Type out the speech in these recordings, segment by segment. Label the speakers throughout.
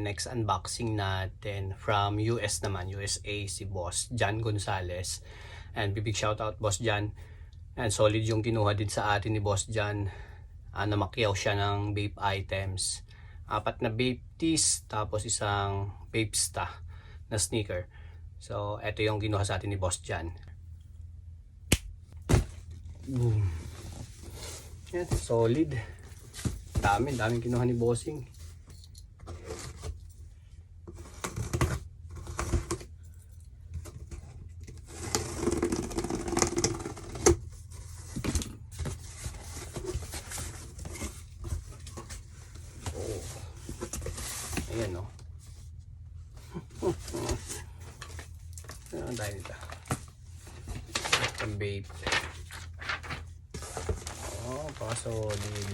Speaker 1: Next unboxing natin from US naman, USA, si Boss Jan Gonzalez. And big shoutout Boss Jan. And solid yung kinuha din sa atin ni Boss Jan. Namakyaw siya ng vape items. 4 na vape tees, tapos isang vape sta na sneaker. So, eto yung kinuha sa atin ni Boss Jan. Boom. Yan, solid. Daming kinuha ni Bossing. Ayan o. Ano tayo nito? Ang vape. Solid.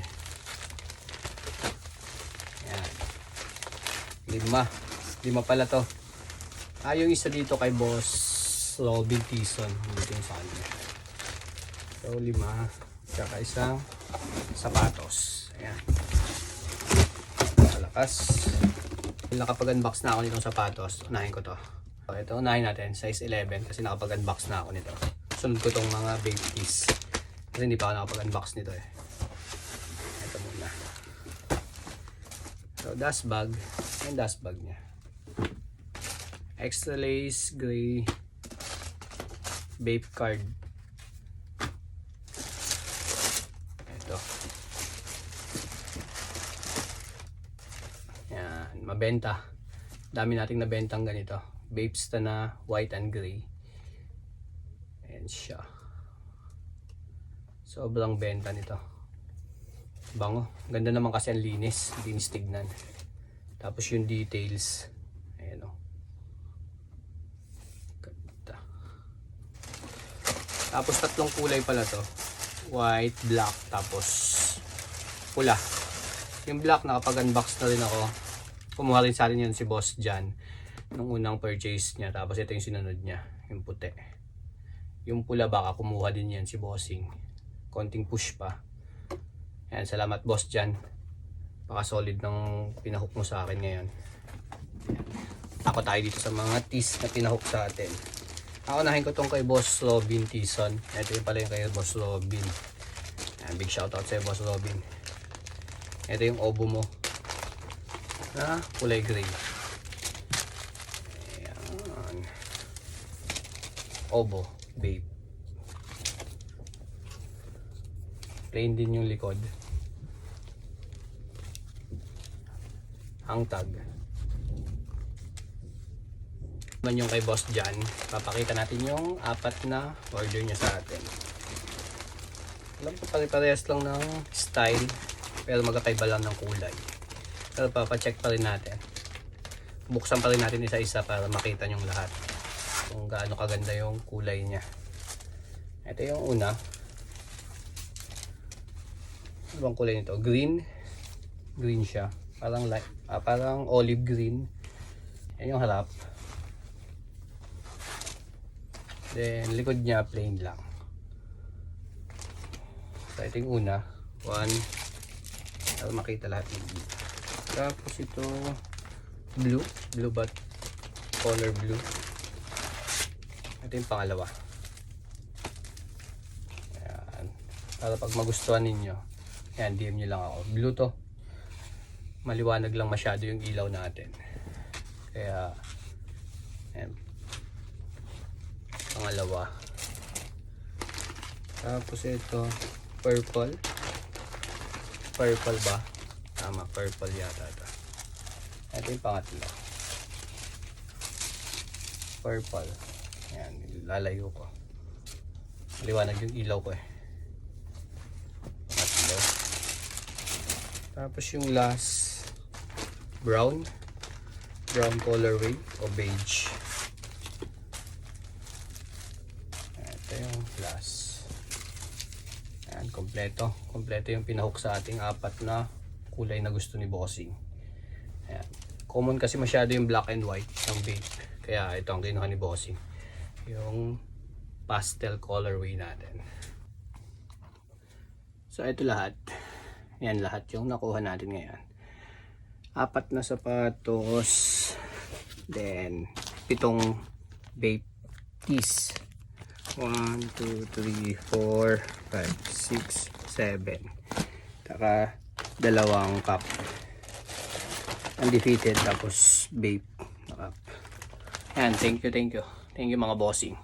Speaker 1: Ayan. 5 pala to. Yung isa dito kay Boss Robin Tison. Dito yung sa kanya. So 5. Tsaka isang sapatos. Ayan. Malakas. Nakapag-unbox na ako nitong sapatos. Unahin ko to. Ito, unahin natin. Size 11 kasi nakapag-unbox na ako nito. Sunod ko tong mga vape tees. Kasi hindi pa ako nakapag-unbox nito eh. Ito muna. So, dust bag. Yung dust bag niya. Extra lace, gray, vape card. Ito. Yan, mabenta. Dami nating nabentang ganito. Vape sta na white and gray. Ayan siya. Sobrang benta nito. Bango. Ganda naman kasi ang linis. Linis tignan. Tapos yung details. Ayan o. Ganda. Tapos 3 kulay pala to. White, black, tapos pula. Yung black nakapag-unbox na rin ako. Kumuha rin sa akin yun si Boss Jan. Nung unang purchase niya. Tapos ito yung sinunod niya. Yung puti. Yung pula baka kumuha din yan si Bossing. Konting push pa. Ayan, salamat Boss Jan. Baka solid ng pinahook mo sa akin ngayon. Ako tayo dito sa mga tees na pinahook sa atin. Ako nahin ko tong kay Boss Robin Tison. Ito yung pala yung kay Boss Robin. Ayan, big shoutout sa Boss Robin. Ito yung obo mo. Na kulay gray. Ayan. Obo. Vape. Plain din yung likod. Ang tag. Man yung kay Boss Jan, papakita natin yung 4 na order niya sa atin. Alam ko pare-parehas lang ng style, pero magkakaiba lang ng kulay. Pero papacheck pa rin natin. Buksan pa rin natin isa-isa para makita yung lahat. Kung gaano kaganda yung kulay niya. Ito yung una. Ano bang kulay nito? Green. Green siya. Parang light, parang olive green. Yan yung harap. Then likod niya plain lang. So ito yung una. 1. Para makita lahat ng blue. Tapos ito blue. Blue but color blue. Ito yung pangalawa. Ayan. Para pag magustuhan ninyo, ayan, DM nyo lang ako. Blue to. Maliwanag lang masyado yung ilaw natin. Kaya, ayan. Pangalawa. Tapos ito, purple. Purple ba? Tama, purple yata ito. Ito yung pangatlo. Purple. Ayan, lalayo ko. Maliwanag yung ilaw ko eh. Pangatlo. Tapos yung last, brown. Brown colorway o beige. Ito yung last. Ayan, kompleto. Kompleto yung pinahook sa ating 4 na kulay na gusto ni Bossing. Ayan. Common kasi masyado yung black and white ng vape. Kaya ito ang kinuha ni Bossing. Yung pastel colorway natin. So ito lahat. Yan lahat yung nakuha natin ngayon. 4 na sapatos, then 7 vape tees. 1, 2, 3, 4, 5, 6, 7. Taka 2 cup. Undefeated tapos vape na cup. Yan, thank you. Thank you mga bossing.